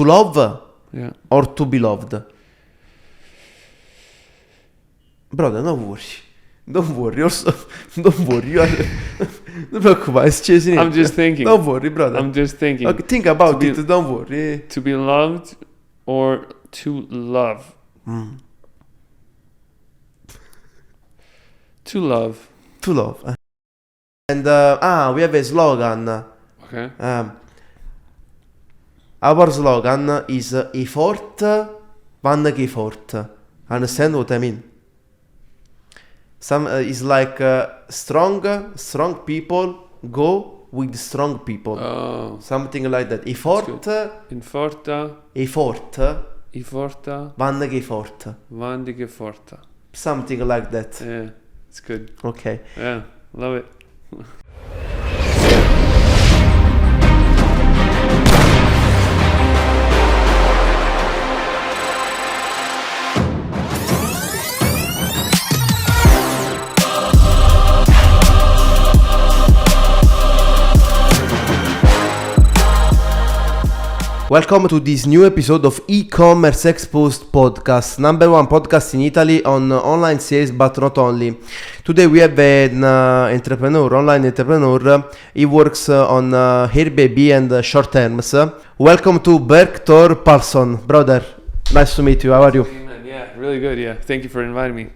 to love Yeah. or to be loved? Brother, don't worry. Don't worry. Also, don't worry. Non ti preoccupare, è successo niente. I'm just thinking. Don't worry, brother. I'm just thinking. Okay, think about To it. Don't worry. To be loved or to love? To love. To love. And we have a slogan. Okay. Our slogan is effort, van effort. Understand what I mean? Some is like strong people go with strong people. Oh. Something like that. Effort, Inforta. effort, van effort. Vandige forta. Something like that. Yeah, it's good. Okay. Yeah, love it. Welcome to this new episode of Ecommerce Exposed podcast, number one podcast in Italy on online sales, but not only. Today we have an online entrepreneur. He works on Airbnb and short terms. Welcome to Bergthor Palsson, brother. Nice to meet you. How are you? Yeah, really good. Yeah, thank you for inviting me.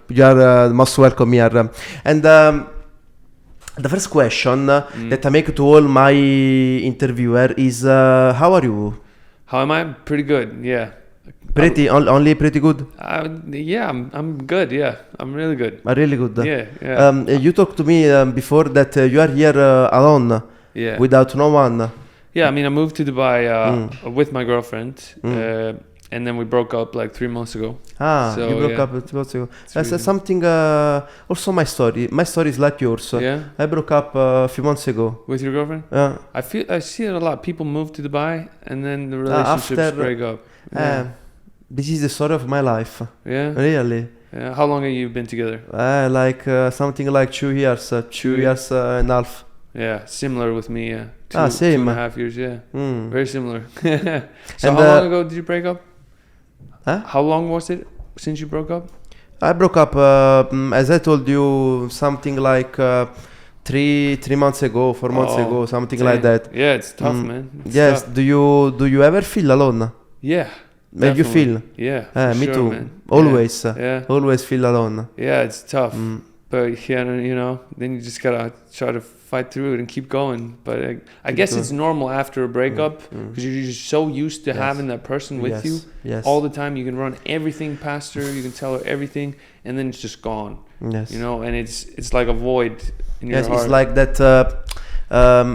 You are most welcome here. And the first question that I make to all my interviewer is, how are you? How am I? Pretty good. Yeah. Pretty only pretty good. Yeah, I'm good. Yeah, I'm really good. Really good. Yeah. You talked to me before that you are here alone. Yeah. Without no one. Yeah, I mean, I moved to Dubai with my girlfriend, and then we broke up like 3 months ago. So, you broke up 3 months ago. That's something. Also, my story. My story is like yours. Yeah. I broke up a few months ago. With your girlfriend? Yeah. I see it a lot. People move to Dubai and then the relationships break up. Yeah. This is the story of my life. Yeah. Really. Yeah. How long have you been together? Like something like 2 years. 2 years and a half. Yeah, similar with me. Yeah. Same. 2.5 years. Yeah. Very similar. So And, how long ago did you break up? Huh? How long was it since you broke up? I broke up, as I told you, something like 3 months ago, 4 months ago, something dang. like that. Yeah, it's tough, man. It's Yes. tough. Do you ever feel alone? Yeah. Maybe you definitely. feel? Yeah. Me sure, too. Man. Always. Yeah. Always feel alone. Yeah, it's tough. But yeah, you know, then you just gotta try to fight through it and keep going. But I guess it's normal after a breakup because you're just so used to having that person with you all the time. You can run everything past her. You can tell her everything, and then it's just gone. Yes. You know, and it's like a void in your heart. It's like that.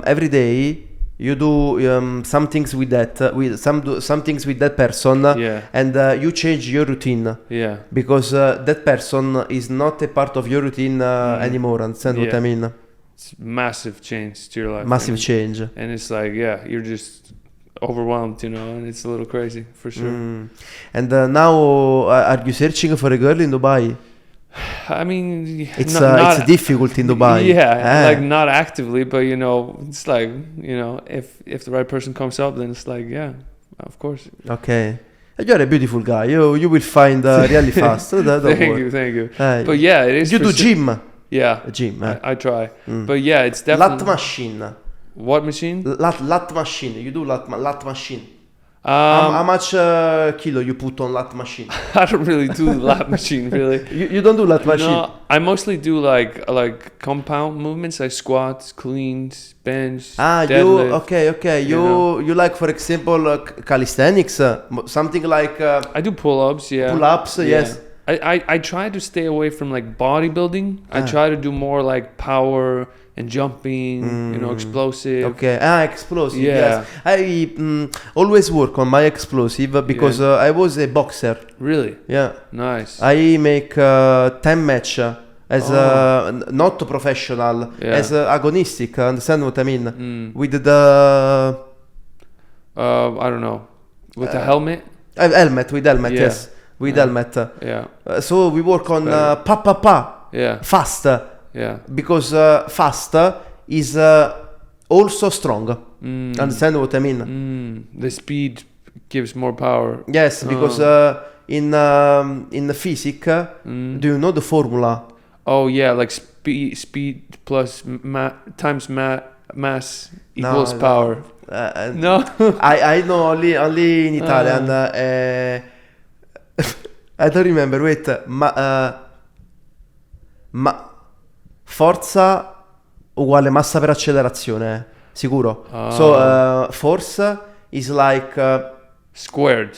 Every day you do some things with that, some things with that person, and you change your routine. Yeah. Because that person is not a part of your routine anymore. Understand what I mean? It's massive change to your life. Massive change. And it's like, you're just overwhelmed, you know, and it's a little crazy for sure. And now, are you searching for a girl in Dubai? I mean, it's difficult in Dubai. Yeah, like not actively, but you know, it's like, you know, if the right person comes up, then it's like, yeah, of course. Okay. You're a beautiful guy. You will find really fast. Thank you. But yeah, it is. You do gym. Yeah, gym. I try. But yeah, it's definitely. Lat machine. What machine? Lat machine. You do lat machine. How much kilo you put on lat machine? I don't really do the lat machine, really. You don't do lat machine? No, I mostly do like compound movements, like squats, cleans, bench, deadlift. Okay. You like, for example, calisthenics, something like... I do pull-ups, yeah. Pull-ups, yes. I try to stay away from like bodybuilding. I try to do more like power and jumping, you know, explosive. Okay, explosive, yeah. Yes. I always work on my explosive because I was a boxer. Really? Yeah. Nice. I make 10 match as not professional, as agonistic, understand what I mean? With the... I don't know. With the helmet? With helmet, yes. With helmet. Yeah. So we work on Yeah. fast. Yeah. Because fast is also strong. Understand what I mean? The speed gives more power. Yes, because in the physics, do you know the formula? Oh yeah, like speed plus times mass equals power. No. I know only in Italian. I don't remember. Wait, forza uguale massa per accelerazione. Sicuro. So force is like squared.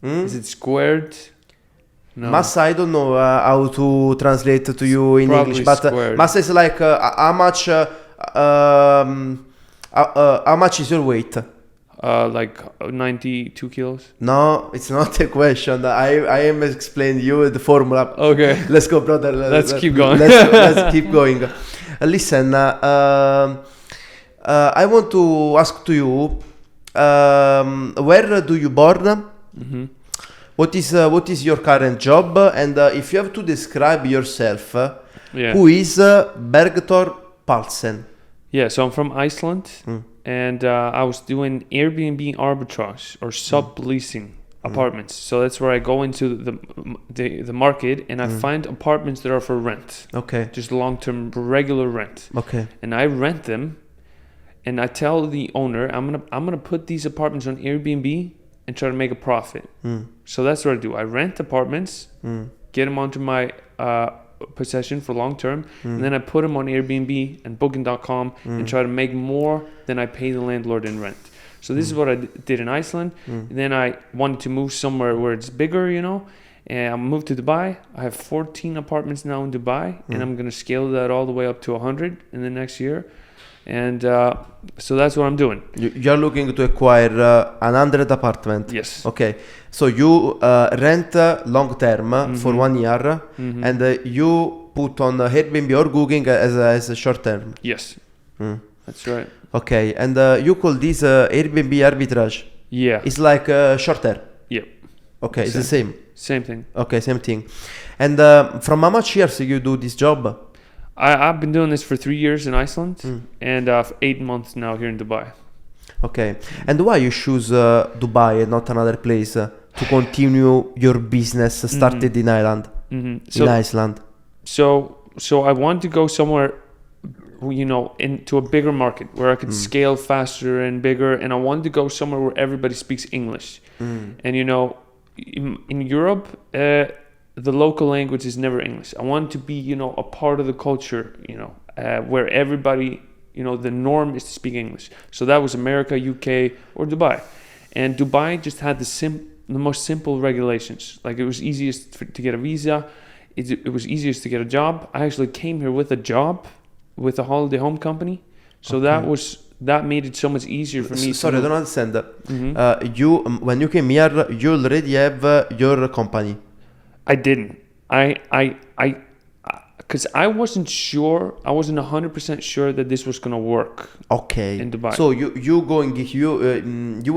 Is it squared? No. Massa, I don't know how to translate to you in Probably English, but massa is like how much is your weight? Like 92 kilos. No, it's not a question. I am explaining you the formula. Okay. Let's go, brother. Let's keep going. Let's keep going. Listen, I want to ask to you, where do you born? Mm-hmm. What is your current job? And if you have to describe yourself, who is Bergthor Palsson? Yeah, so I'm from Iceland, and I was doing Airbnb arbitrage or subleasing apartments. So that's where I go into the market and I find apartments that are for rent. Okay. Just long-term, regular rent. Okay. And I rent them, and I tell the owner, I'm gonna put these apartments on Airbnb and try to make a profit. So that's what I do. I rent apartments, get them onto my possession for long term, and then I put them on Airbnb and booking.com and try to make more than I pay the landlord in rent. So this is what I did in Iceland. And then I wanted to move somewhere where it's bigger, and I moved to Dubai. I have 14 apartments now in Dubai, and I'm going to scale that all the way up to 100 in the next year. And so that's what I'm doing. You're looking to acquire 100 apartment. Yes. Okay. So you rent long term for 1 year, and you put on Airbnb or Booking as a short term. Yes. That's right. Okay. And you call this Airbnb arbitrage? Yeah. It's like short term. Yeah. Okay. It's the same. Same thing. Okay. Same thing. And from how much years you do this job? I've been doing this for 3 years in Iceland and 8 months now here in Dubai. Okay. And why you choose Dubai and not another place to continue your business started in Ireland? In Iceland. So I want to go somewhere, into a bigger market where I could scale faster and bigger. And I wanted to go somewhere where everybody speaks English. And in Europe, the local language is never English. I want to be, a part of the culture, where everybody, the norm is to speak English. So that was America, UK, or Dubai. And Dubai just had the most simple regulations. Like it was easiest to get a visa. It was easiest to get a job. I actually came here with a job with a holiday home company. So that made it so much easier for me. Sorry, I don't understand. When you came here, you already have your company. I didn't. Because I wasn't sure. I wasn't 100% sure that this was gonna work. Okay. In Dubai. So you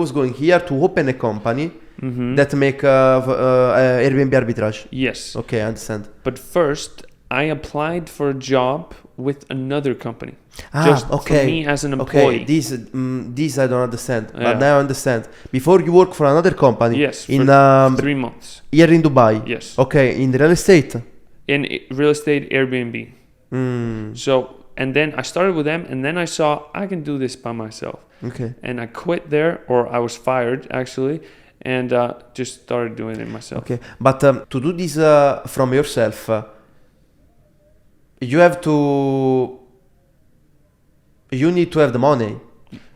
was going here to open a company that make Airbnb arbitrage. Yes. Okay, I understand. But first, I applied for a job with another company. Okay. For me as an employee. Okay. This I don't understand. Yeah. But now I understand. Before you work for another company. Yes. In 3 months. Here in Dubai. Yes. Okay. In the real estate. In real estate Airbnb. So, and then I started with them, and then I saw I can do this by myself. Okay. And I quit there, or I was fired actually, and just started doing it myself. Okay. But to do this from yourself, you need to have the money.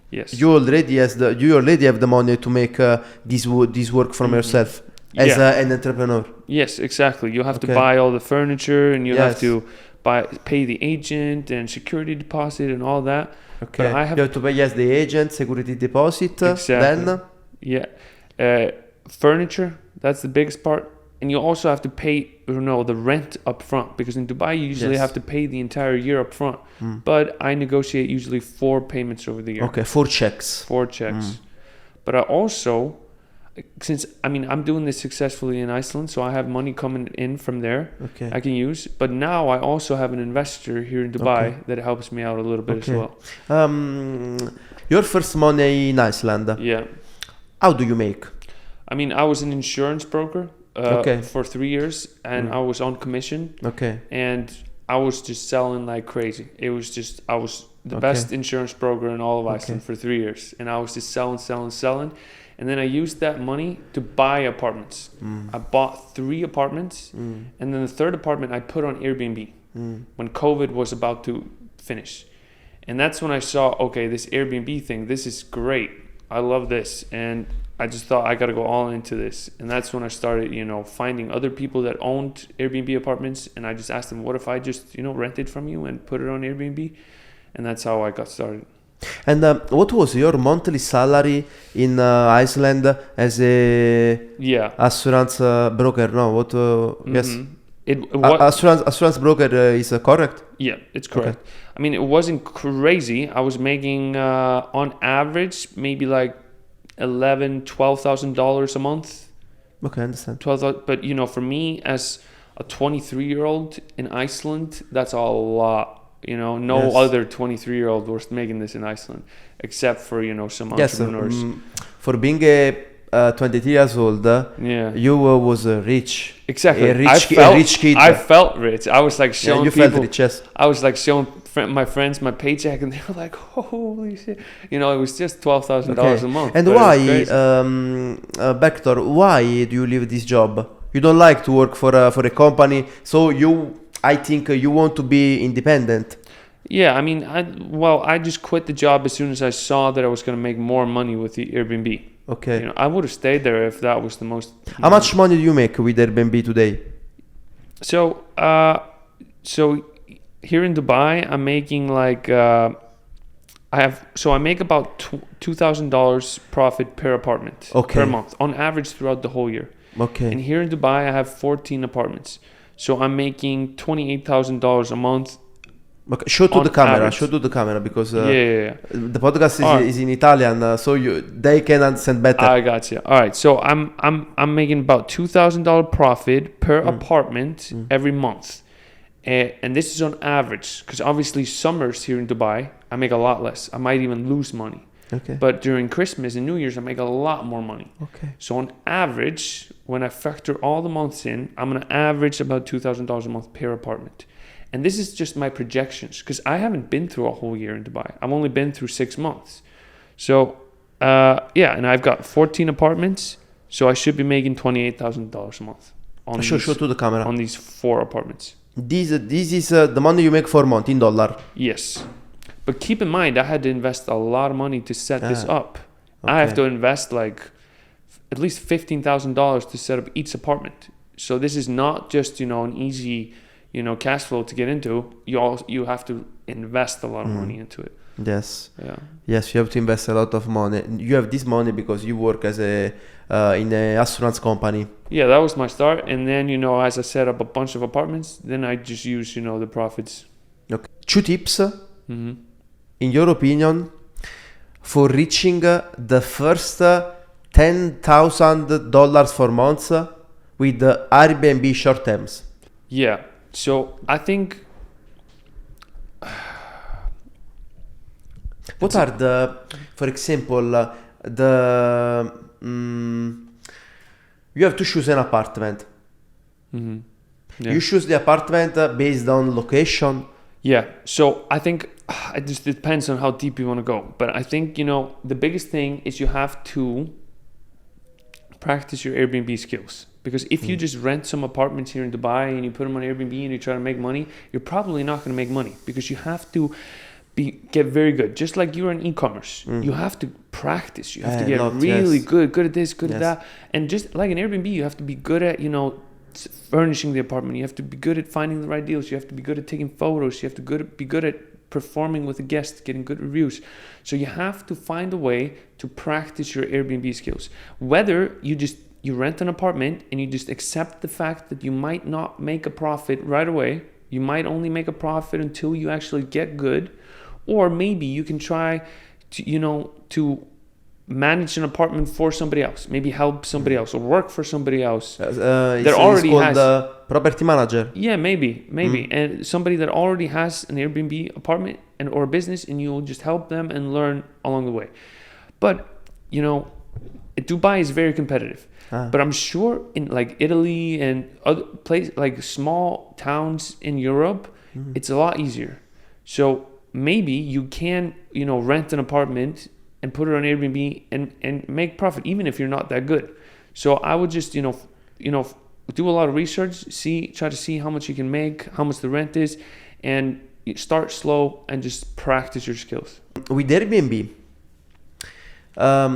Yes. You already have the money to make this work from yourself as an entrepreneur. Yes, exactly. You have to buy all the furniture, and you have to pay the agent and security deposit and all that. Okay. You have to pay the agent, security deposit. Exactly. Then furniture, that's the biggest part. And you also have to pay, the rent up front, because in Dubai you usually have to pay the entire year up front. But I negotiate usually 4 payments over the year. Okay, 4 checks. 4 checks. But I also, since I'm doing this successfully in Iceland, so I have money coming in from there. Okay. I can use. But now I also have an investor here in Dubai that helps me out a little bit as well. Your first money in Iceland. Yeah. How do you make? I was an insurance broker for 3 years, and I was on commission. Okay. And I was just selling like crazy. I was the best insurance broker in all of Iceland for 3 years, and I was just selling. And then I used that money to buy apartments. I bought 3 apartments, and then the third apartment I put on Airbnb when COVID was about to finish. And that's when I saw, okay, this Airbnb thing, this is great. I love this. And I just thought I got to go all into this. And that's when I started, finding other people that owned Airbnb apartments. And I just asked them, what if I just, rent it from you and put it on Airbnb? And that's how I got started. And what was your monthly salary in Iceland as a assurance broker? No, what? Yes, assurance broker is correct. Yeah, it's correct. Okay. It wasn't crazy. I was making on average maybe like $12,000 a month. Okay, I understand. 12,000, but for me as a 23-year-old in Iceland, that's a lot. Other 23-year-old was making this in Iceland, except for some entrepreneurs. For being a 23 years old, you was rich. Exactly, a rich kid. I felt rich. I was like showing you people. Felt rich, yes. I was like showing my friends my paycheck, and they were like, "Holy shit!" It was just $12,000 a month. And why, Bergthor? Why do you leave this job? You don't like to work for a company, so I think you want to be independent. Yeah, I just quit the job as soon as I saw that I was going to make more money with the Airbnb. Okay. I would have stayed there if that was the most. How much money do you make with Airbnb today? So here in Dubai, I'm making like I make about $2,000 profit per apartment per month on average throughout the whole year. Okay. And here in Dubai, I have 14 apartments. So I'm making $28,000 a month. Okay. Show to the camera. Average. Show to the camera because the podcast is in Italian, so they can understand better. I got you. All right. So I'm making about $2,000 profit per apartment every month, and this is on average because obviously summers here in Dubai I make a lot less. I might even lose money. Okay. But during Christmas and New Year's, I make a lot more money. Okay. So on average, when I factor all the months in, I'm going to average about $2,000 a month per apartment. And this is just my projections because I haven't been through a whole year in Dubai. I've only been through 6 months. So, and I've got 14 apartments. So I should be making $28,000 a month. Show to the camera. On these 4 apartments. This is the money you make for a month in dollar. Yes. But keep in mind, I had to invest a lot of money to set this up. Okay. I have to invest like at least $15,000 to set up each apartment. So this is not just, an easy, cash flow to get into. You have to invest a lot of money into it. Yes. Yeah. Yes, you have to invest a lot of money. You have this money because you work as in an assurance company. Yeah, that was my start. And then, as I set up a bunch of apartments, then I just use, the profits. Okay. 2 tips. In your opinion, for reaching the first $10,000 for months with the Airbnb short terms? Yeah. So I think. What are for example, you have to choose an apartment. Mm-hmm. Yeah. You choose the apartment based on location. Yeah. So I think it just depends on how deep you want to go. But I think, the biggest thing is you have to practice your Airbnb skills. Because if you just rent some apartments here in Dubai and you put them on Airbnb and you try to make money, you're probably not going to make money because you have to get very good. Just like you're in e-commerce, you have to practice. You have to get really good at this, good at that. And just like in Airbnb, you have to be good at, furnishing the apartment. You have to be good at finding the right deals. You have to be good at taking photos. You have to be good at performing with the guests, getting good reviews. So you have to find a way to practice your Airbnb skills. Whether you rent an apartment and you just accept the fact that you might not make a profit right away. You might only make a profit until you actually get good. Or maybe you can try to manage an apartment for somebody else, maybe help somebody else or work for somebody else. That already has the property manager. Yeah, maybe, and somebody that already has an Airbnb apartment or a business, and you'll just help them and learn along the way. But Dubai is very competitive. But I'm sure in like Italy and other places, like small towns in Europe, it's a lot easier. So maybe you can, rent an apartment and put it on Airbnb and make profit, even if you're not that good. So I would just, do a lot of research, try to see how much you can make, how much the rent is, and start slow and just practice your skills. With Airbnb,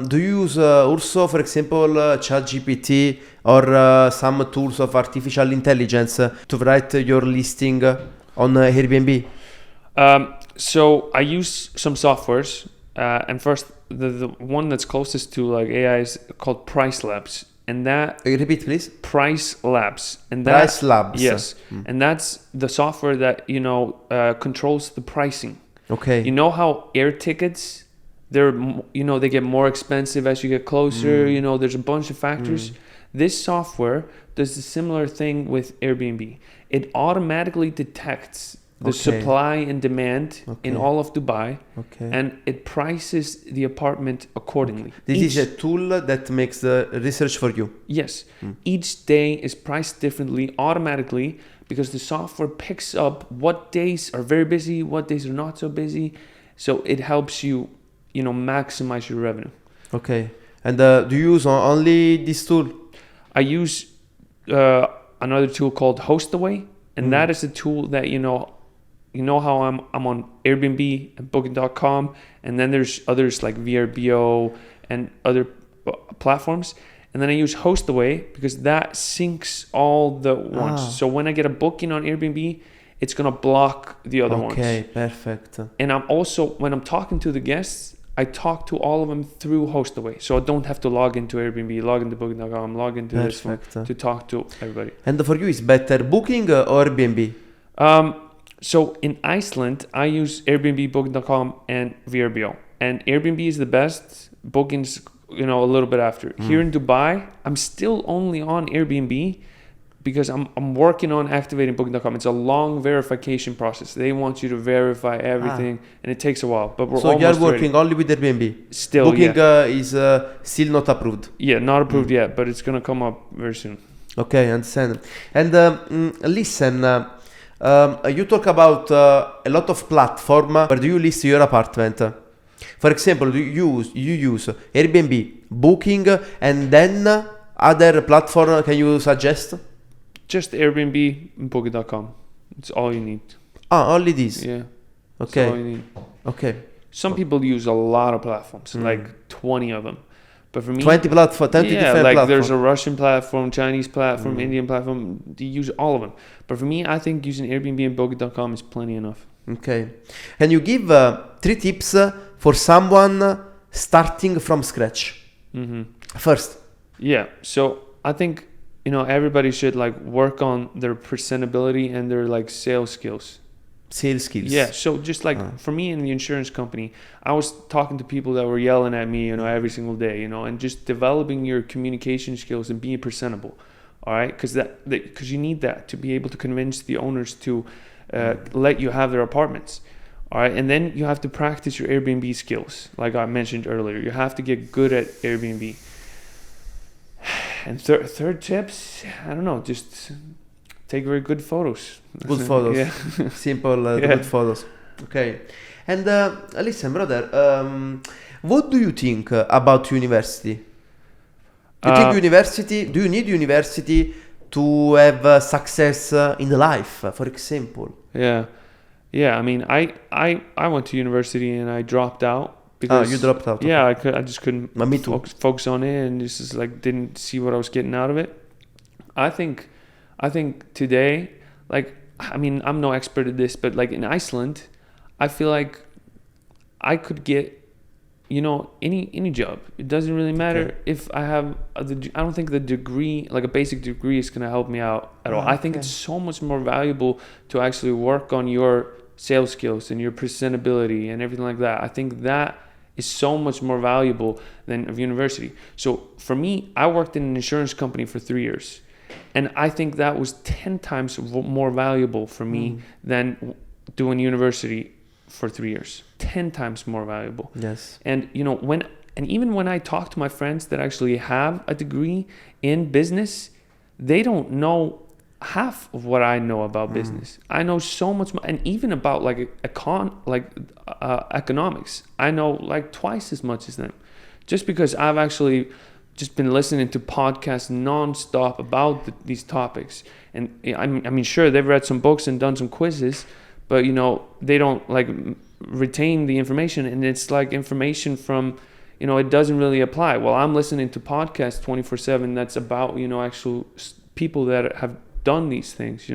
do you use also, for example, ChatGPT or some tools of artificial intelligence to write your listing on Airbnb? So I use some softwares, and first the one that's closest to like AI is called Price Labs, and that repeat please. Price Labs, and Price Labs. Yes, and that's the software that controls the pricing. Okay. You know how air tickets, they get more expensive as you get closer. There's a bunch of factors. This software does a similar thing with Airbnb. It automatically detects the supply and demand in all of Dubai, and it prices the apartment accordingly. This is a tool that makes the research for you. Yes. Each day is priced differently automatically because the software picks up what days are very busy, what days are not so busy. So it helps you, maximize your revenue. Okay. And do you use only this tool? I use another tool called Hostaway, and that is a tool that, how I'm on Airbnb and Booking.com, and then there's others like VRBO and other platforms. And then I use Hostaway because that syncs all the ones. So when I get a booking on Airbnb, it's going to block the other ones. Okay, perfect. And I'm also, when I'm talking to the guests, I talk to all of them through Hostaway. So I don't have to log into Airbnb, log into Booking.com, log into this one to talk to everybody. And for you, is better Booking or Airbnb? So in Iceland, I use Airbnb, Booking.com, and VRBO. And Airbnb is the best. Booking's, a little bit after. Here in Dubai, I'm still only on Airbnb because I'm working on activating Booking.com. It's a long verification process. They want you to verify everything, and it takes a while. But we're almost you're working ready. only with Airbnb? Still, Booking is still not approved? Yeah, not approved yet, but it's going to come up very soon. Okay, I understand. And listen... you talk about a lot of platform where do you list your apartment. For example, you use Airbnb, Booking, and then other platform can you suggest? Just Airbnb and Booking.com. It's all you need. Only this? Yeah. Okay. That's all you need. Okay. Some people use a lot of platforms, like 20 of them. But for me, 20 different platforms. There's a Russian platform, Chinese platform, Indian platform. You use all of them. But for me, I think using Airbnb and Booking.com is plenty enough. Okay. Can you give 3 tips for someone starting from scratch? First. Yeah. So I think, everybody should work on their presentability and their sales skills. Sales skills. Yeah, so just for me in the insurance company, I was talking to people that were yelling at me, every single day, and just developing your communication skills and being presentable, all right? Because you need that to be able to convince the owners to let you have their apartments, all right? And then you have to practice your Airbnb skills, like I mentioned earlier. You have to get good at Airbnb. And third tips, I don't know, just... take very good photos. Good photos. Yeah. Simple, good photos. Okay. And listen, brother, what do you think about university? Do you need university to have success in life, for example? Yeah. I mean, I went to university and I dropped out. Because, you dropped out. Yeah, I just couldn't me too. focus on it and just didn't see what I was getting out of it. I think today, I'm no expert at this, but in Iceland, I feel like I could get, any job. It doesn't really matter if I have, I don't think the degree, a basic degree is going to help me out at all. I think it's so much more valuable to actually work on your sales skills and your presentability and everything like that. I think that is so much more valuable than of university. So for me, I worked in an insurance company for 3 years, and I think that was 10 times more valuable for me than doing university for 3 years. 10 times more valuable. Yes. And even when I talk to my friends that actually have a degree in business, they don't know half of what I know about business. I know so much more, and even about economics, I know like twice as much as them, just because I've actually just been listening to podcasts nonstop about these topics. And I mean, sure, they've read some books and done some quizzes, but they don't like retain the information, and it's like information from it doesn't really apply. Well, I'm listening to podcasts 24/7 that's about actual people that have done these things.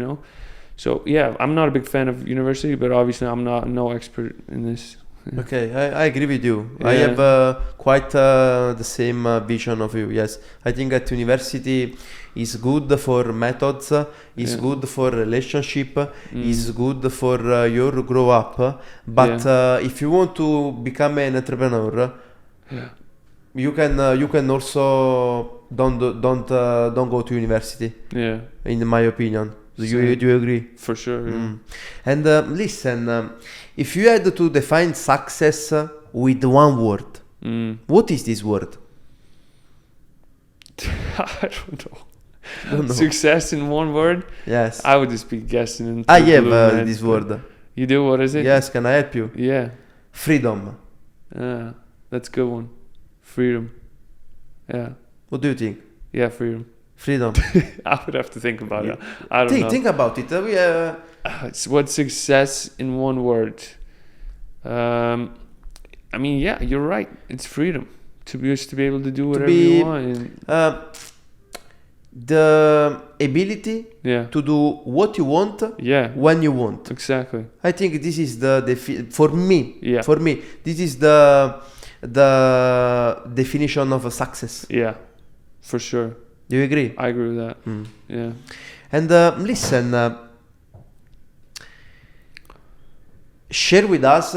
So yeah, I'm not a big fan of university, but obviously I'm no expert in this. Yeah. Okay, I agree with you. Yeah. I have quite the same vision of you. Yes, I think at university is good for methods, is good for relationship, is good for your grow up. But if you want to become an entrepreneur, you can also don't go to university. Yeah, in my opinion. Do you agree? For sure. Yeah. And listen, if you had to define success with one word, what is this word? I don't know. Success in one word? Yes. I would just be guessing. I have this word. You do? What is it? Yes, can I help you? Yeah. Freedom. That's a good one. Freedom. Yeah. What do you think? Yeah, freedom. Freedom. I would have to think about it. I don't know. Think about it. It's what success in one word. I mean, yeah, you're right. It's freedom to be able to do whatever you want. The ability to do what you want when you want. Exactly. I think this is for me. Yeah. For me, this is the definition of a success. Yeah, for sure. Do you agree? I agree with that. Yeah. And listen, share with us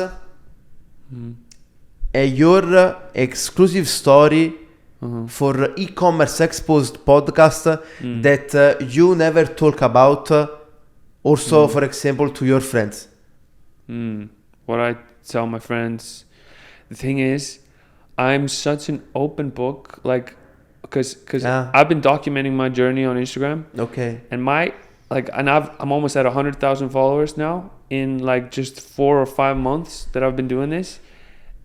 your exclusive story for Ecommerce Exposed podcast that you never talk about. Also, for example, to your friends. What I tell my friends. The thing is, I'm such an open book, because I've been documenting my journey on Instagram. Okay. And I'm almost at 100,000 followers now in just 4 or 5 months that I've been doing this.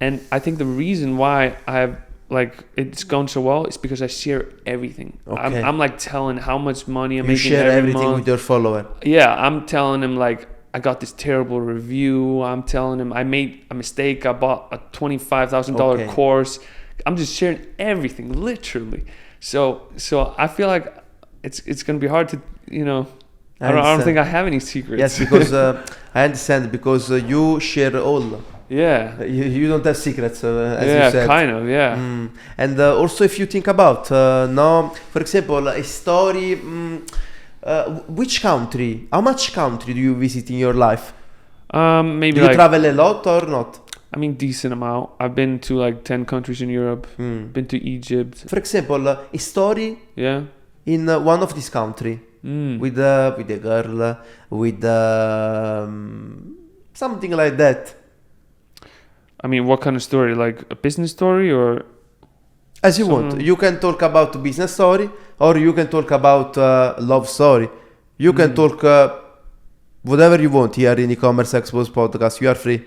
And I think the reason why it's gone so well is because I share everything. Okay. I'm telling how much money I'm making every month. You share everything with your follower. Yeah, I'm telling them I got this terrible review. I'm telling him I made a mistake. I bought a $25,000 course. I'm just sharing everything, literally. So I feel like it's gonna be hard to, I don't think I have any secrets. Yes, because I understand, because you share all. Yeah. You don't have secrets, as you said. Kind of, yeah. And also, if you think about now, for example, a story. Which country? How much country do you visit in your life? Maybe do you travel a lot or not? I mean, decent amount. I've been to 10 countries in Europe. Been to Egypt. For example, a story. Yeah. In one of these country with a girl, with something like that. I mean, what kind of story? Like a business story or? As you want. You can talk about business story, or you can talk about love story. You can talk whatever you want here in Ecommerce Exposed podcast. You are free.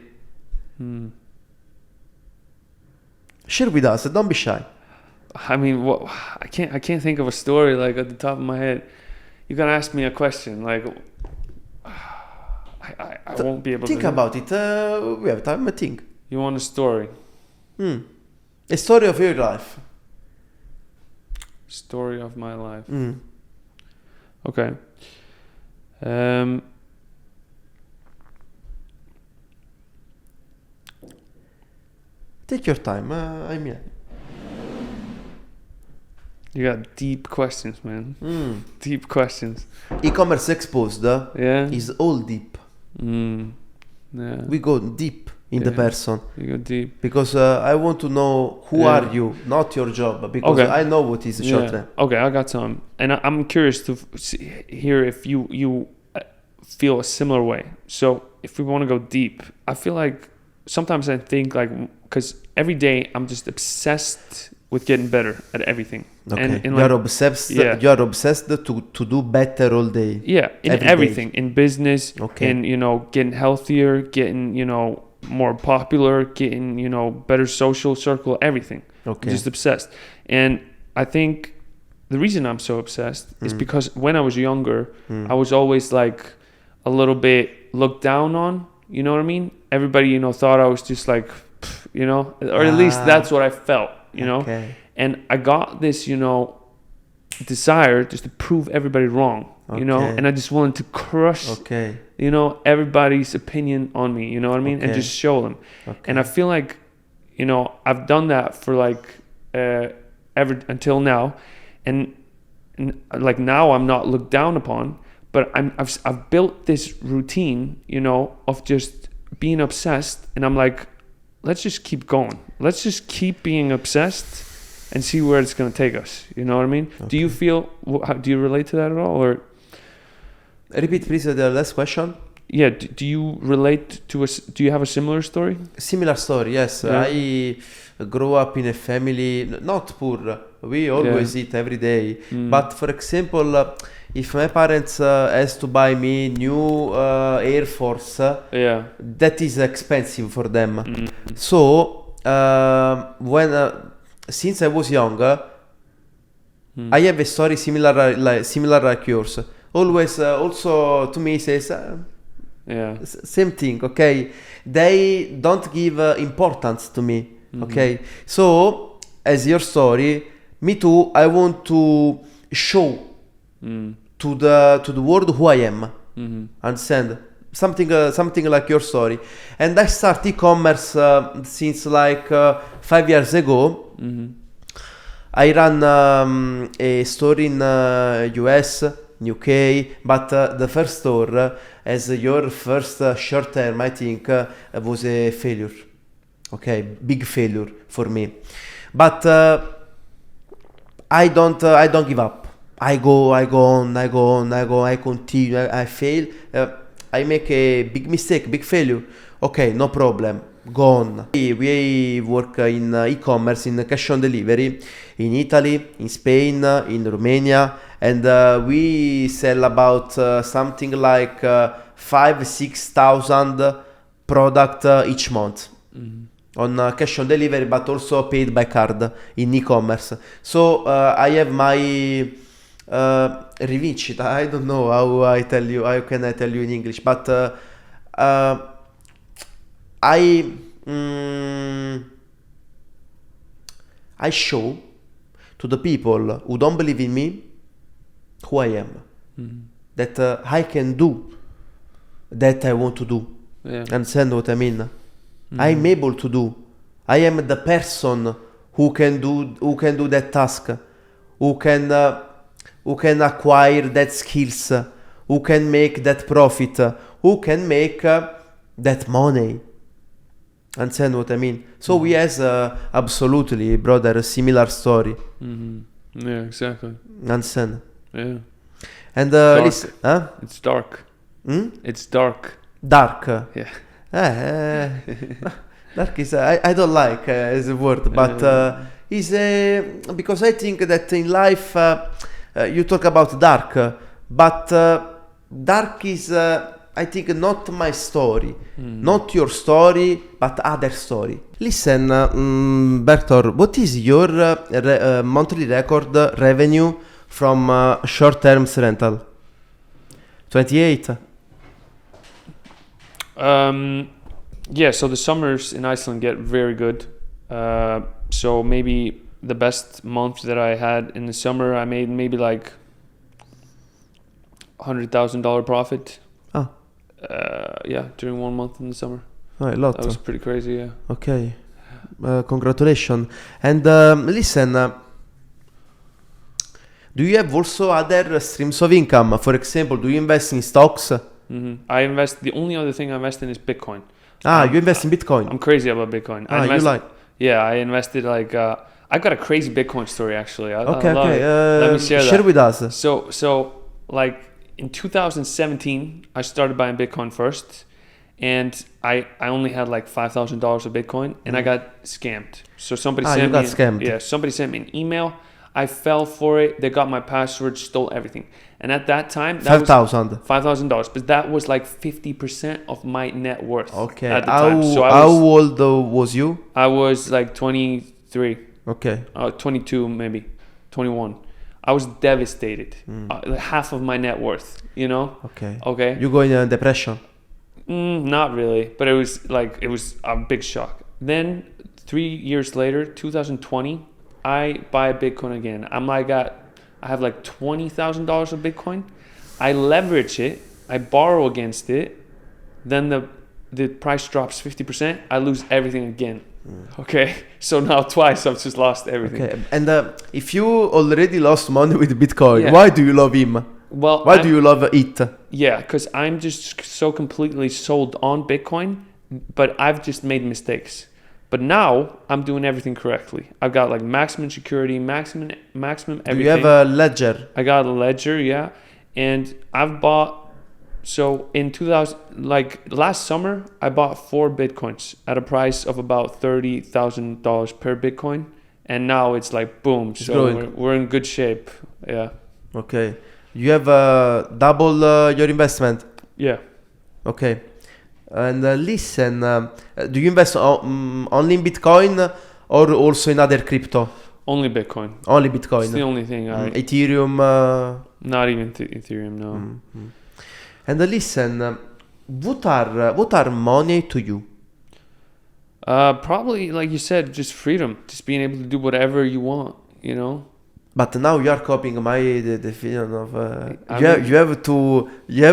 Share with us. Don't be shy. I mean, I can't think of a story at the top of my head. You can ask me a question I won't be able to think about it. We have time. I think. You want a story? A story of your life. Story of my life. Okay. Take your time. I'm here. You got deep questions, man. Deep questions. Ecommerce Exposed is all deep. Yeah. We go deep. in the person. You go deep. Because I want to know who are you, not your job. Because I know what is a short term. Okay, I got some. And I'm curious to hear if you feel a similar way. So if we want to go deep, I feel like sometimes I think like, because every day I'm just obsessed with getting better at everything. Okay. And you're obsessed. You're obsessed to do better all day. Yeah, in everything, in business, okay. in getting healthier, getting more popular, getting better social circle, everything. Okay. I'm just obsessed. And I think the reason I'm so obsessed is because when I was younger, I was always like a little bit looked down on. You know what I mean? Everybody thought I was just like, or at least that's what I felt. Okay. And I got this, desire just to prove everybody wrong, and I just wanted to crush, everybody's opinion on me, you know what I mean? And just show them. Okay. And I feel like, I've done that for like, ever until now. And like now I'm not looked down upon, but I've built this routine, of just being obsessed. And I'm like, let's just keep going. Let's just keep being obsessed and see where it's going to take us. You know what I mean? Okay. Do you feel, do you relate to that at all? Or repeat please the last question. Yeah. Do you relate to do you have a similar story? Similar story, yes. Yeah. I grew up in a family, not poor. We always eat every day. But for example, if my parents has to buy me new Air Force, that is expensive for them. So when since I was young, I have a story similar like yours. Always also to me says same thing. Okay, they don't give importance to me. Okay, so as your story, me too. I want to show to the world who I am. Understand? Something like your story. And I start e-commerce since like 5 years ago. I ran a store in US, UK, but the first store, as your first short term, I think, was a failure. Okay, big failure for me. But I don't give up. I go on, I continue, I fail. I make a big mistake, big failure. Okay, no problem. Go on. We work in e-commerce, in cash on delivery, in Italy, in Spain, in Romania, and we sell about something like 5,000-6,000 product each month on cash on delivery, but also paid by card in e-commerce. So I have my rivincita. I don't know how can I tell you in English, but I show to the people who don't believe in me who I am, that I can do that I want to do. Understand what I mean? I'm able to do. I am the person who can do that task, who can acquire that skills, who can make that profit, who can make that money. Understand what I mean? So we has absolutely, brother, a similar story. Yeah, exactly. Understand? Yeah. And listen, it's dark. It's dark. Dark. Yeah. Dark is I don't like as a word, but is because I think that in life you talk about dark, but dark is I think not my story, not your story, but other story. Listen, Bergthor, what is your monthly record revenue from short-term rental? 28. Yeah, so the summers in Iceland get very good. So maybe the best month that I had in the summer, I made maybe like $100,000 profit. Yeah, during 1 month in the summer. Oh, a lot. That was pretty crazy, yeah. Okay. Congratulations. And listen, do you have also other streams of income? For example, do you invest in stocks? I invest. The only other thing I invest in is Bitcoin. You invest in Bitcoin. I'm crazy about Bitcoin. You like? Yeah, I invested like I've got a crazy Bitcoin story actually. Okay. Let me share that with us. So like in 2017, I started buying Bitcoin first, and I only had like $5,000 of Bitcoin, and I got scammed. So somebody sent me scammed. Yeah, somebody sent me an email. I fell for it. They got my password, stole everything. And at that time, that $5,000, but that was like 50% of my net worth. Okay. At the time. So how old was you? I was like 23. Okay. 22 maybe, 21. I was devastated. Half of my net worth. You know. Okay. You go in a depression? Not really, but it was a big shock. Then 3 years later, 2020. I buy Bitcoin again. I have like $20,000 of Bitcoin. I leverage it. I borrow against it. Then the price drops 50%. I lose everything again. Okay. So now twice I've just lost everything. Okay. And if you already lost money with Bitcoin, why do you love him? Well, why do you love it? Yeah, because I'm just so completely sold on Bitcoin, but I've just made mistakes. But now I'm doing everything correctly. I've got like maximum security, maximum everything. Do you have a ledger? I got a ledger, yeah. And I've bought, so in 2000, like last summer, I bought 4 Bitcoins at a price of about $30,000 per Bitcoin. And now it's like, boom. So we're in good shape. Yeah. Okay. You have double your investment? Yeah. Okay. And listen, do you invest only in Bitcoin or also in other crypto? Only Bitcoin. Only Bitcoin. It's the only thing. Ethereum? Not even Ethereum, no. Mm-hmm. And listen, what are money to you? Probably, like you said, just freedom. Just being able to do whatever you want, you know? But now you are copying my definition of you have to you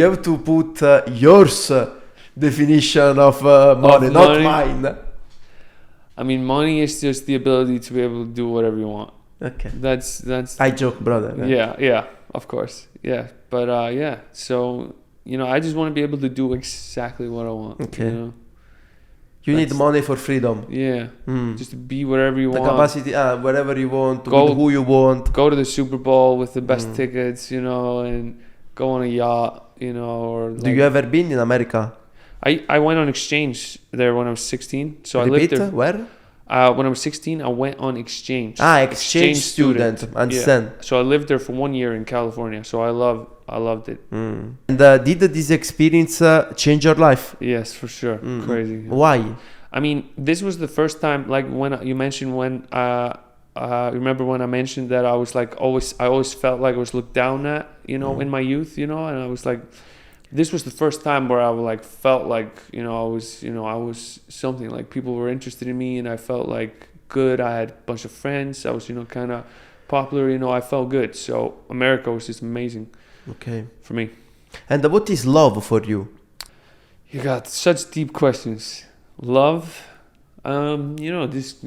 have to put yours definition of money, not mine. I mean, money is just the ability to be able to do whatever you want. Okay. That's. I joke, brother. Yeah, of course. Yeah, but yeah. So I just want to be able to do exactly what I want. Okay. You know? You need money for freedom. Yeah. Just to be wherever you want. The capacity, wherever you want, to go, who you want. Go to the Super Bowl with the best tickets, and go on a yacht, or... Do you ever been in America? I went on exchange there when I was 16. So Repeat, I lived there. Where? When I was 16, I went on exchange. Exchange student. Understand. Yeah. So I lived there for 1 year in California. So I loved it. And did this experience change your life? Yes, for sure. Crazy. Why? I mean, this was the first time, like when you mentioned remember when I mentioned that I was like I always felt like I was looked down at, in my youth, and I was like, this was the first time where I like felt like, I was something, like people were interested in me and I felt like good. I had a bunch of friends. I was, kind of popular, I felt good. So America was just amazing. Okay. For me. And what is love for you? You got such deep questions. Love, just,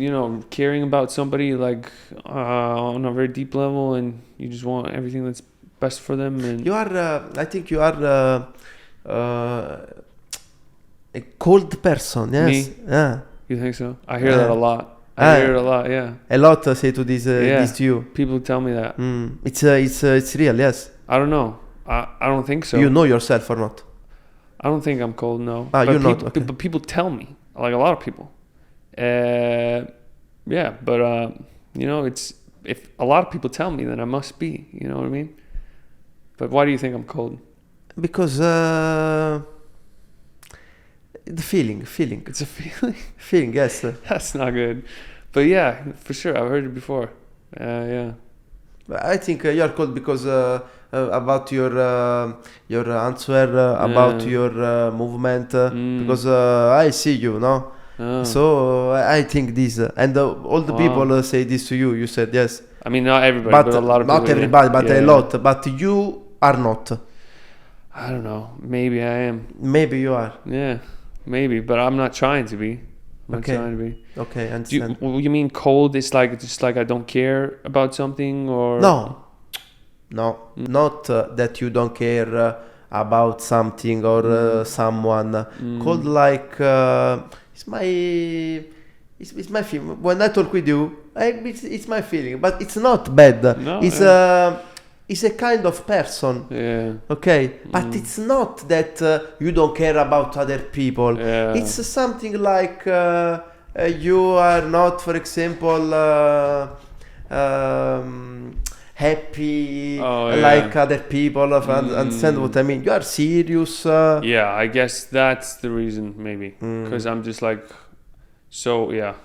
caring about somebody like on a very deep level, and you just want everything that's best for them. And you are, I think you are a cold person, yes? Me? Yeah. You think so? I hear that a lot. I hear it a lot, yeah. A lot say to this to you. People tell me that. It's real, yes. I don't know. I don't think so. You know yourself or not? I don't think I'm cold, no. You're not. Okay. But people tell me, like a lot of people. Yeah, but it's if a lot of people tell me, then I must be. You know what I mean? But why do you think I'm cold? Because the feeling. It's a feeling. Feeling, yes. That's not good. But yeah, for sure, I've heard it before. Yeah. I think you're cold because about your answer, about your movement, because I see you, no? Oh. So I think this, and all the people say this to you. You said yes. I mean, not everybody, but a lot of people. Not everybody, but a lot. But you are not. I don't know. Maybe I am. Maybe you are. Yeah, maybe, but I'm not trying to be. Okay. Trying to be. Okay, I understand. You mean cold is like just like I don't care about something, or no, not that you don't care about something or someone. Called like it's my feeling. When I talk with you, it's my feeling, but it's not bad. No, it's a kind of person. Yeah. Okay, but it's not that you don't care about other people. Yeah. It's something like you are not, for example, happy like other people. Understand what I mean? You are serious. Yeah, I guess that's the reason, maybe, because I'm just like, so yeah,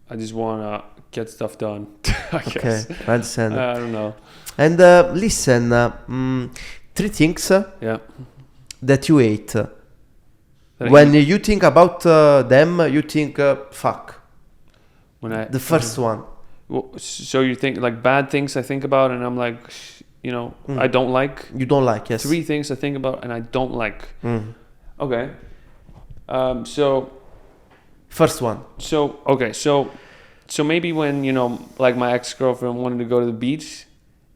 I just wanna get stuff done. I guess. Okay, I understand. I don't know. And listen, 3 things that you hate. When you think about them, you think, fuck. The first one. Well, so you think like bad things I think about, and I'm like, I don't like. You don't like, yes. 3 things I think about and I don't like. Okay. So. First one. So maybe when like my ex-girlfriend wanted to go to the beach,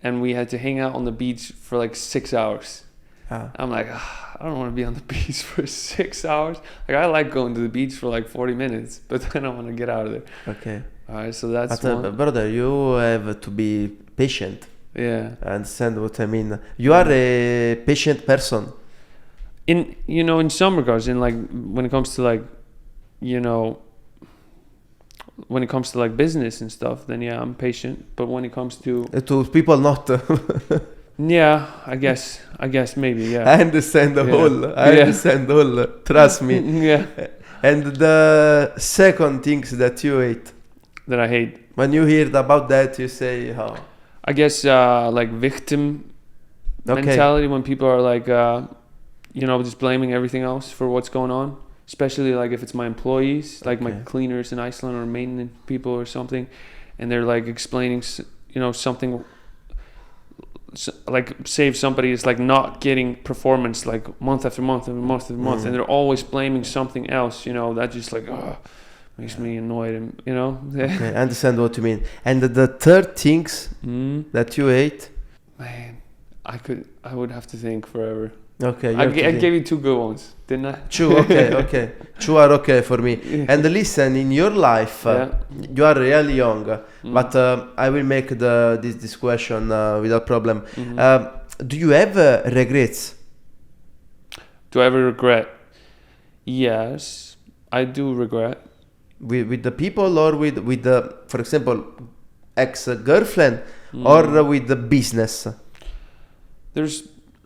and we had to hang out on the beach for like 6 hours. I'm like, I don't want to be on the beach for 6 hours. Like, I like going to the beach for like 40 minutes, but then I want to get out of there. Okay. All right, so that's one. Brother, you have to be patient. Yeah. I understand what I mean. You are a patient person. In some regards, in like when it comes to like, when it comes to like business and stuff, then yeah, I'm patient. But when it comes to people, not. Yeah, I guess maybe, yeah. I understand understand all. Trust me. Yeah. And the second things that you hate. That I hate. When you hear about that, you say how? I guess like victim mentality, when people are like, just blaming everything else for what's going on. Especially like if it's my employees, like my cleaners in Iceland or maintenance people or something, and they're like explaining, something. Like say if somebody is like not getting performance like month after month and month after month, and they're always blaming something else, that just like makes me annoyed, and Okay, I understand what you mean. And the third things that you hate, man, I would have to think forever. Okay, I gave you 2 good ones, didn't I? True. Okay. 2 are okay for me. And listen, in your life, you are really young, but I will make this question without problem. Do you have regrets? Do I ever regret? Yes, I do regret. With the people, or with the, for example, ex-girlfriend, or with the business?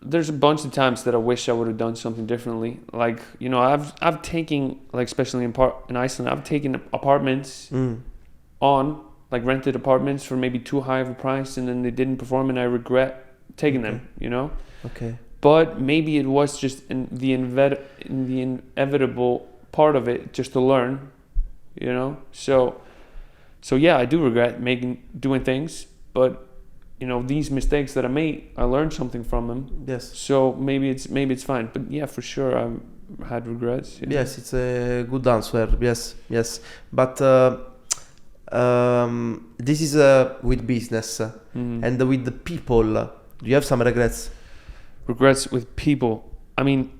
There's a bunch of times that I wish I would have done something differently. Like, I've taken, like, especially in Iceland, I've taken apartments on, like, rented apartments for maybe too high of a price, and then they didn't perform, and I regret taking them, Okay. But maybe it was just in the inevitable part of it, just to learn, So yeah, I do regret doing things, but these mistakes that I made, I learned something from them. Yes. So maybe it's fine. But yeah, for sure, I've had regrets. Yes, it's a good answer. Yes. But this is with business and with the people. Do you have some regrets? Regrets with people. I mean,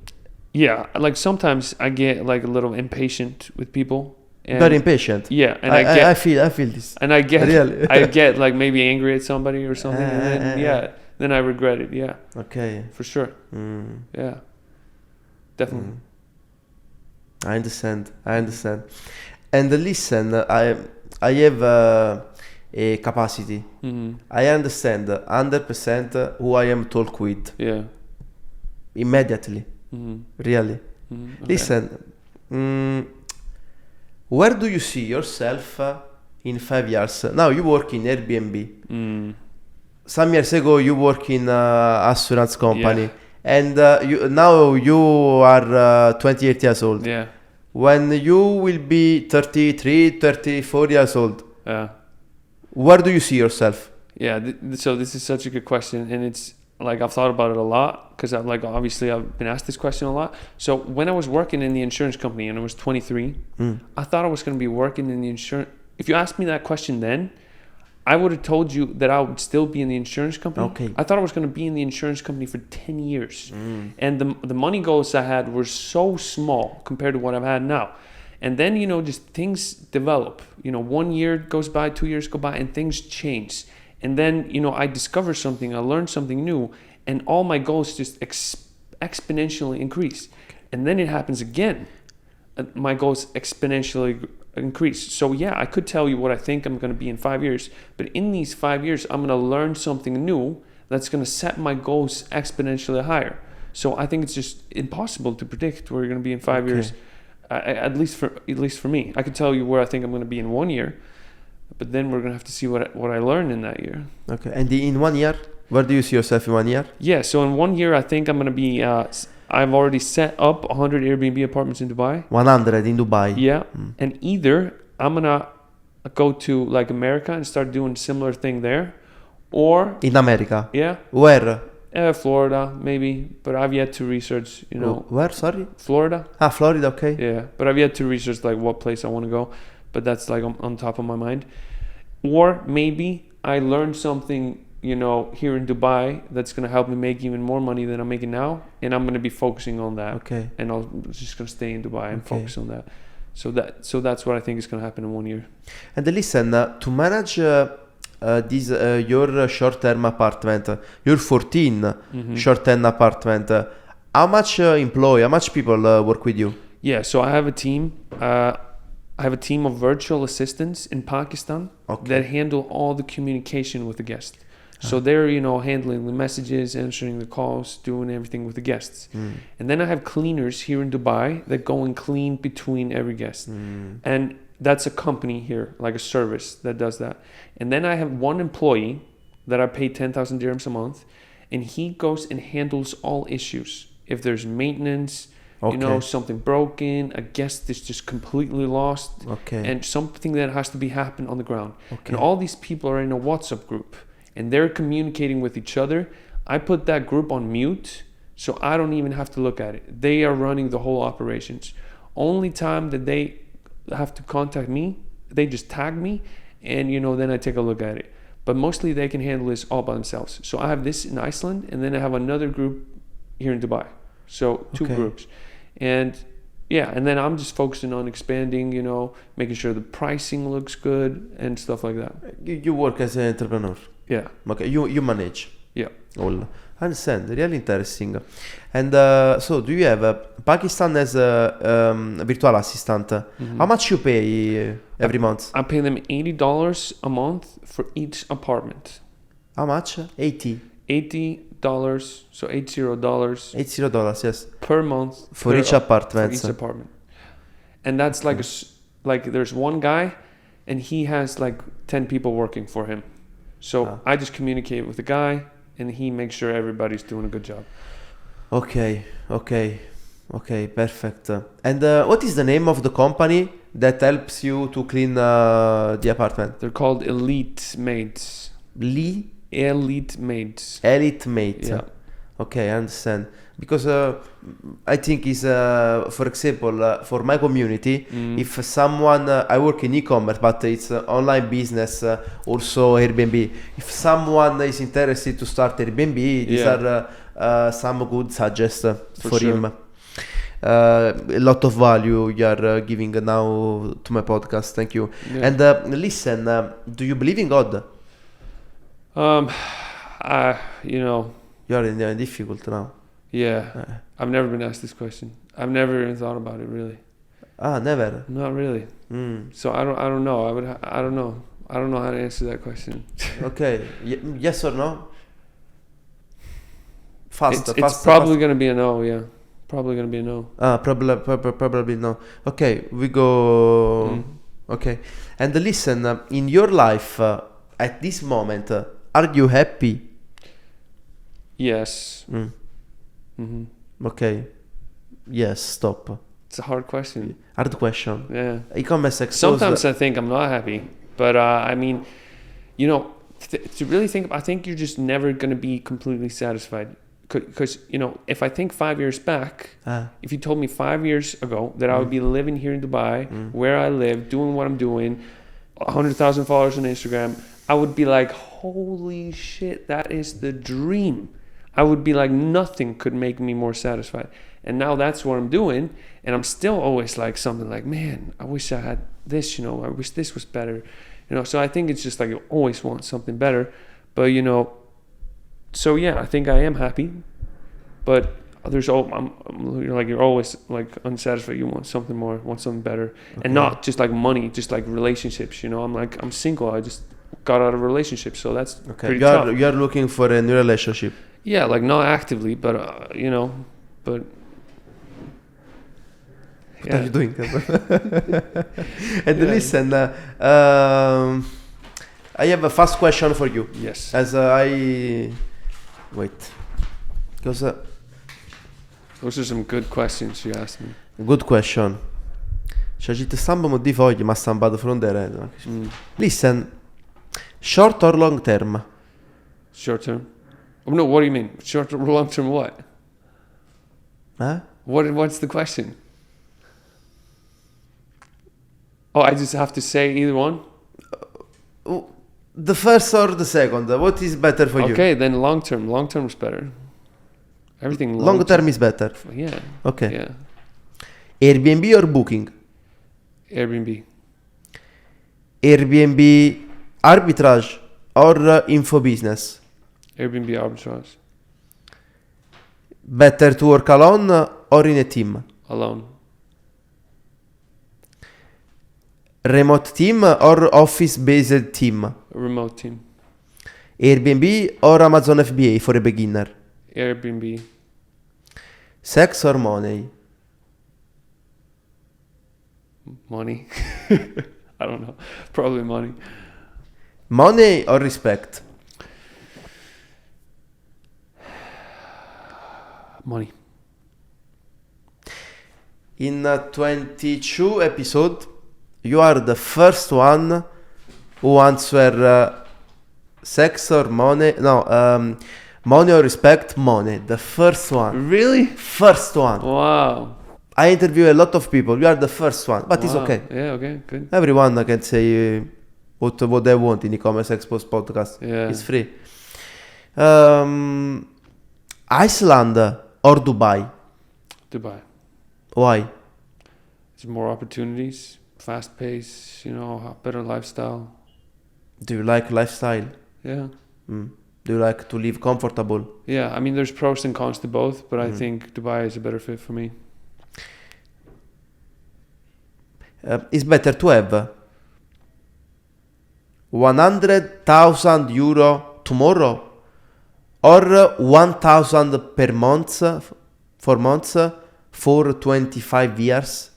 yeah. Like sometimes I get like a little impatient with people. Very impatient. Yeah, and I feel this. And I get really. I get like maybe angry at somebody or something, and then then I regret it. Yeah. Okay. For sure. Yeah. Definitely. I understand. And listen, I have a capacity. I understand 100% who I am talk with. Yeah. Immediately. Really. Okay. Listen. Where do you see yourself in 5 years? Now you work in Airbnb. Some years ago you work in assurance company, and now you are 28 years old. Yeah. When you will be 33, 34 years old, where do you see yourself? Yeah. So this is such a good question, and it's like I've thought about it a lot, because I've been asked this question a lot. So when I was working in the insurance company and I was 23, I thought I was going to be working in the insurance. If you asked me that question then, I would have told you that I would still be in the insurance company. Okay. I thought I was going to be in the insurance company for 10 years. And the money goals I had were so small compared to what I've had now. And then, just things develop. 1 year goes by, 2 years go by, and things change. And then, I discover something, I learn something new, and all my goals just exponentially increase. And then it happens again. My goals exponentially increase. So yeah, I could tell you what I think I'm going to be in 5 years, but in these 5 years, I'm going to learn something new that's going to set my goals exponentially higher. So I think it's just impossible to predict where you're going to be in 5 years. At least for me, I could tell you where I think I'm going to be in 1 year, but then we're going to have to see what I learn in that year. Okay. And in 1 year, where do you see yourself in 1 year? Yeah. So in 1 year, I think I'm going to be. I've already set up 100 Airbnb apartments in Dubai. 100 in Dubai. Yeah. And either I'm going to go to like America and start doing similar thing there, or in America. Yeah. Where? Florida, maybe, but I've yet to research, Where, sorry? Florida. Florida, okay. Yeah, but I've yet to research like what place I want to go, but that's like on top of my mind. Or maybe I learn something, here in Dubai that's going to help me make even more money than I'm making now, and I'm going to be focusing on that. Okay. And I'm just going to stay in Dubai and focus on that. So that's what I think is going to happen in 1 year. And listen, to manage this your short-term apartment, your 14 short-term apartment, how much people work with you? Yeah, so I have a team. I have a team of virtual assistants in Pakistan that handle all the communication with the guest. So they're, handling the messages, answering the calls, doing everything with the guests. And then I have cleaners here in Dubai that go and clean between every guest. And that's a company here, like a service that does that. And then I have one employee that I pay 10,000 dirhams a month, and he goes and handles all issues. If there's maintenance, something broken, a guest is just completely lost, and something that has to be happen on the ground. And all these people are in a WhatsApp group, and they're communicating with each other. I put that group on mute, so I don't even have to look at it. They are running the whole operations. Only time that they have to contact me, they just tag me, and then I take a look at it. But mostly they can handle this all by themselves. So I have this in Iceland, and then I have another group here in Dubai. So two groups. And and then I'm just focusing on expanding, making sure the pricing looks good and stuff like that. You work as an entrepreneur. Yeah. Okay, you manage. Yeah. All. I understand. Really interesting. And so do you have Pakistan as a virtual assistant? How much you pay every month? I pay them $80 a month for each apartment. How much? $80. $80, so $80. $80, yes. Per month. For each apartment. For each apartment. And that's like there's one guy, and he has like 10 people working for him. So I just communicate with the guy, and he makes sure everybody's doing a good job. Okay, perfect. And what is the name of the company that helps you to clean the apartment? They're called Elite Maids. Elite Maids. Elite Maids. Yeah. Okay, I understand. Because I think is for example, for my community, if someone, I work in e-commerce, but it's online business, also Airbnb. If someone is interested to start Airbnb, these are some good suggestions for him. A lot of value you are giving now to my podcast. Thank you. Yeah. And listen, do you believe in God? You're in difficult now. Yeah, I've never been asked this question. I've never even thought about it really. Never. Not really. So I don't know. I don't know. I don't know how to answer that question. Okay. Yes or no? It's probably gonna be a no. Yeah, probably gonna be a no. Probably no. Okay, we go. Okay, and listen. In your life, at this moment, are you happy? Yes. Okay. Yes. Stop. It's a hard question. Hard question. Yeah. Ecommerce Exposed. Sometimes I think I'm not happy, but I mean, to really think, I think you're just never going to be completely satisfied. Because if I think 5 years back, if you told me 5 years ago that I would be living here in Dubai, where I live, doing what I'm doing, 100,000 followers on Instagram, I would be like, holy shit, that is the dream. I would be like, nothing could make me more satisfied. And now that's what I'm doing. And I'm still always like something like, man, I wish I had this, you know, I wish this was better. You know, so I think it's just like you always want something better. But, you know, so yeah, I think I am happy. But you're always like unsatisfied. You want something more, want something better. Okay. And not just like money, just like relationships, you know. I'm single. I just got out of a relationship. So that's pretty tough. You're looking for a new relationship. Yeah, like not actively, but, you know, but... What are you doing? And listen, I have a fast question for you. Yes. Because those are some good questions you asked me. Good question. Cioè ci stampano di foglie, ma stampato from the red. Listen, short or long term? Short term. Oh, no, what do you mean? Short or long term what? Huh? What's the question? Oh, I just have to say either one? The first or the second? What is better for you? Okay, then long term. Long term is better. Everything long term is better. Yeah. Okay. Yeah. Airbnb or Booking? Airbnb. Airbnb arbitrage or info business? Airbnb arbitrage. Better to work alone or in a team? Alone. Remote team or office-based team? Remote team. Airbnb or Amazon FBA for a beginner? Airbnb. Sex or money? Money. I don't know. Probably money. Money or respect? Money. In 22 episodes, you are the first one who answer sex or money. No, money or respect, money. The first one. Really? First one. Wow. I interview a lot of people. You are the first one. But it's okay. Yeah, okay, good. Everyone can say what they want in Ecommerce Exposed podcast. Yeah. It's free. Iceland or Dubai? Dubai. Why? There's more opportunities, fast pace, you know, better lifestyle. Do you like lifestyle? Yeah. Do you like to live comfortable? Yeah, I mean, there's pros and cons to both, but I think Dubai is a better fit for me. It's better to have 100,000 euro tomorrow or 1,000 per month for 25 years.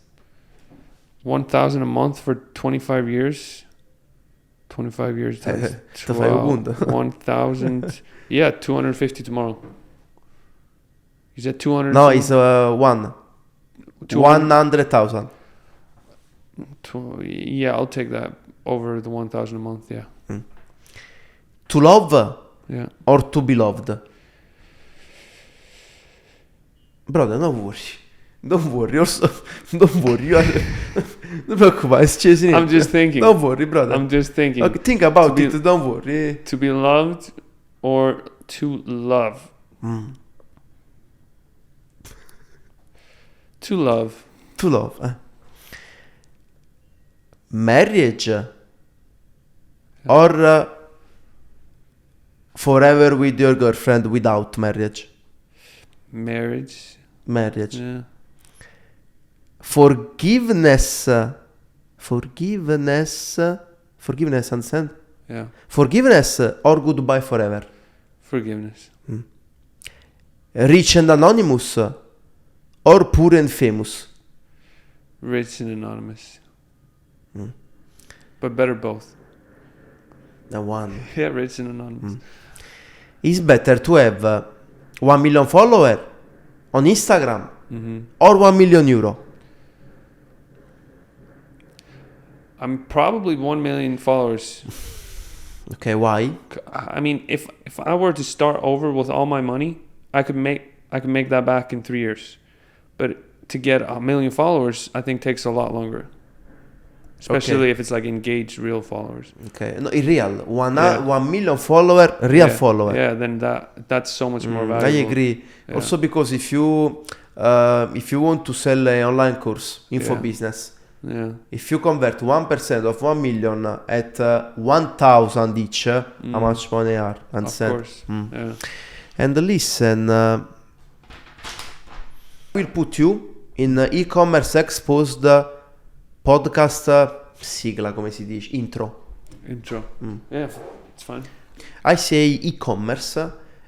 1,000 a month for 25 years. 25 years times 12. 1,000. Yeah, 250 tomorrow. You said 200? No, it's 100,000. Yeah, I'll take that over the 1,000 a month, yeah. To love yeah. or to be loved? Brother, don't worry. Don't worry. Also, don't worry. Don't preoccupare, it's chasing. I'm just thinking. Don't worry, brother. I'm just thinking. Okay, think about it. Don't worry. To be loved or to love? To love. To love. Marriage or forever with your girlfriend without marriage? Marriage. Yeah. Forgiveness, understand? Yeah. Forgiveness or goodbye forever? Forgiveness. Rich and anonymous or poor and famous? Rich and anonymous. But better both. The one. Yeah, rich and anonymous. It's better to have 1 million followers on Instagram or 1 million euro? I'm probably 1 million followers. Okay, why? I mean, if I were to start over with all my money, I could make that back in 3 years. But to get 1 million followers, I think takes a lot longer. especially if it's like engaged real followers. Okay, no, in real 1 million follower, real follower. Yeah, then that's so much more valuable. I agree. Yeah. Also because if you want to sell an online course, info business, if you convert 1% of 1 million at 1,000 each, how much money are? And of course. Yeah. And listen, we'll put you in e-commerce exposed podcast sigla, come si dice? Intro. Yeah, it's fine. I say e-commerce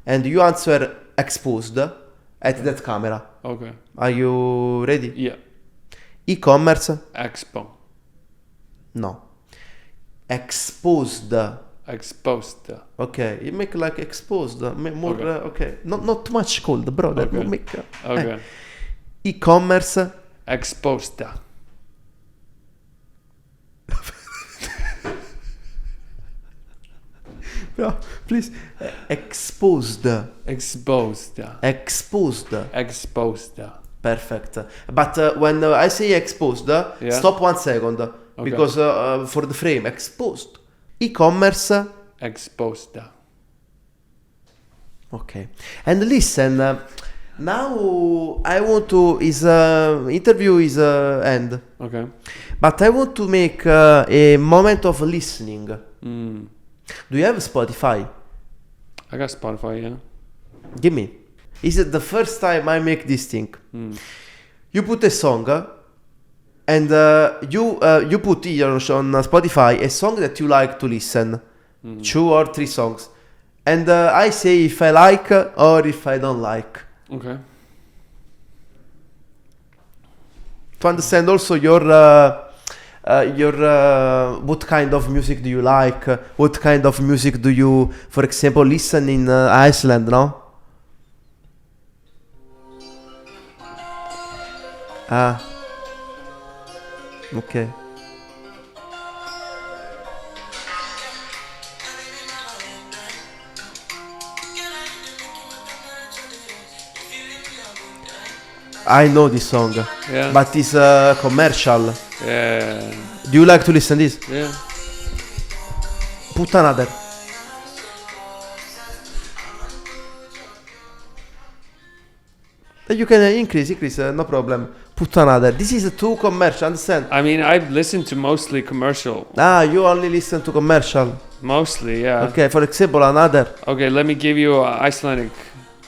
and you answer exposed at that camera. Okay. Are you ready? Yeah. E-commerce. Expo. No. Exposed. Okay, you make like exposed. More. Okay. Not too much cold, brother. Okay. Okay. E-commerce. Exposed. No, please. Exposed. Perfect. But when I say exposed, stop 1 second. Okay. Because for the frame, exposed. E-commerce. Exposed. Okay. And listen, now I want to, interview is end. Okay. But I want to make a moment of listening. Do you have Spotify? I got Spotify, yeah. Give me. Is it the first time I make this thing? You put a song and you put here on Spotify a song that you like to listen. 2 or 3 songs. And I say if I like or if I don't like. Okay. To understand also your what kind of music do you like? What kind of music do you, for example, listen in Iceland, no? Okay. I know this song, but it's commercial. Yeah. Do you like to listen this? Yeah. Put another. You can increase, no problem. Put another. This is too commercial, understand? I mean, I listen to mostly commercial. You only listen to commercial. Mostly, yeah. Okay, for example, another. Okay, let me give you Icelandic.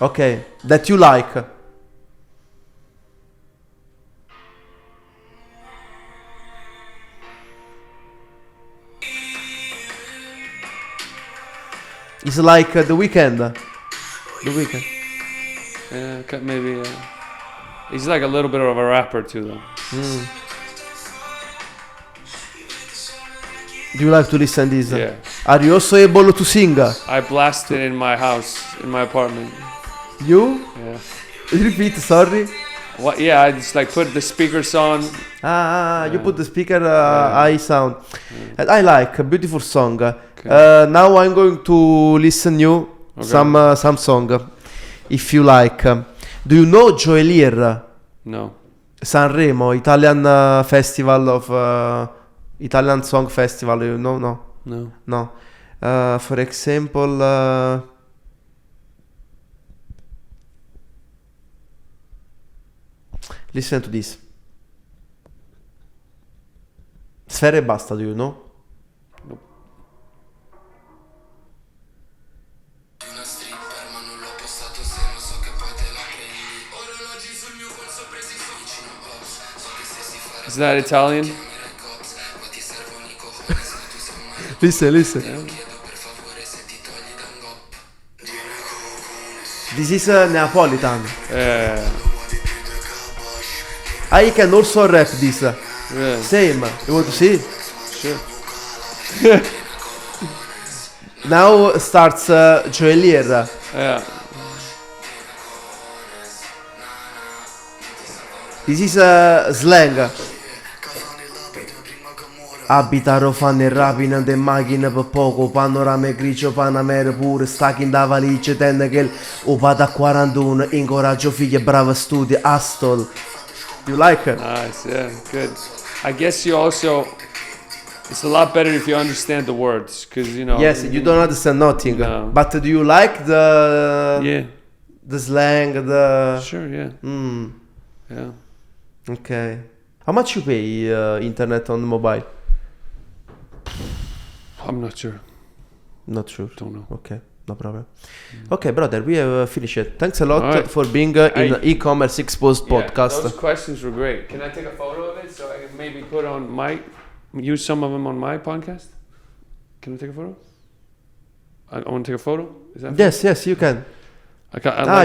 Okay, that you like. It's like The Weeknd. The Weeknd. Yeah, maybe. He's like a little bit of a rapper too, though. Do you like to listen this? Yeah. Are you also able to sing? I blast it in my house, in my apartment. You? Yeah. Repeat, sorry. What? Yeah, I just like put the speakers on. You put the speaker high sound. And I like a beautiful song. Okay. Now I'm going to listen you some song, if you like. Do you know Joelier? No. Sanremo, Italian festival of Italian song festival. You know? No. For example. Listen to this. Sfera e basta, do you know? Nope. Is that Italian? Listen. Yeah. This is Neapolitan. Yeah. I can also rap this. Really? Same. You want to see? Sure. Now starts Joelier. Yeah. This is slang. Abitaro fanno e rapina de macchine per poco, panorama grigio, panamera pure, stacchi in da valigia, tende che o vada a 41, incoraggio figlie, brava studi, Astol. You like it? Nice, yeah, good. I guess you also It's a lot better if you understand the words, because you know. Yes, you don't understand nothing. No. But do you like Yeah. the slang? The Sure. Yeah. Yeah. Okay. How much you pay internet on mobile? I'm not sure. Not sure. Don't know. Okay, no problem. Okay, brother, we have finished it. Thanks a lot for being in E-commerce Exposed podcast. Those questions were great. Can I take a photo of it so I can maybe use some of them on my podcast? Can I take a photo? I want to take a photo. Is that? Yes, you can.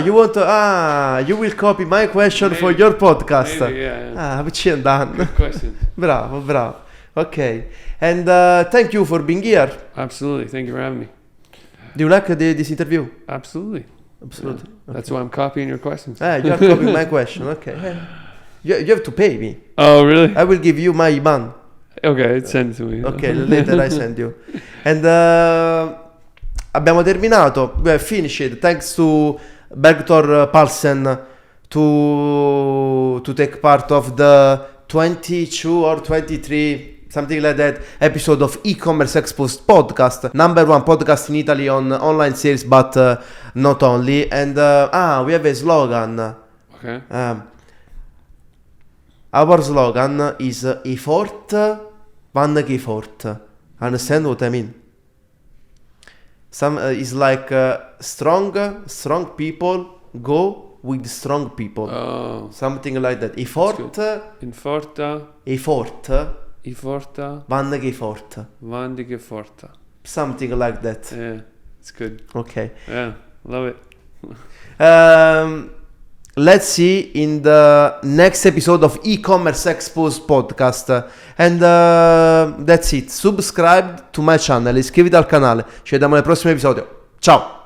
You want to? You will copy my question for your podcast. Maybe, yeah. Vicino Dan. Good question. Bravo. Okay, and thank you for being here. Absolutely. Thank you for having me. Do you like this interview? Absolutely. Yeah. Okay. That's why I'm copying your questions. You are copying my question. Okay. You have to pay me. Oh, really? I will give you my IBAN. Okay, send it to me. Okay, later I send you. And abbiamo terminato. We have finished. Thanks to Bergthor Palsson to take part of the 22 or 23, something like that, episode of Ecommerce Exposed podcast, number one podcast in Italy on online sales, but not only. And we have a slogan. Okay. Our slogan is effort vanno che fort. Understand what I mean? Some is like strong people go with strong people. Oh. Something like that. Effort vanno che forte. Something like that. Yeah, it's good. Okay. Yeah, love it. Let's see in the next episode of Ecommerce Exposed podcast. And that's it. Subscribe to my channel, iscriviti al canale. Ci vediamo nel prossimo episodio. Ciao!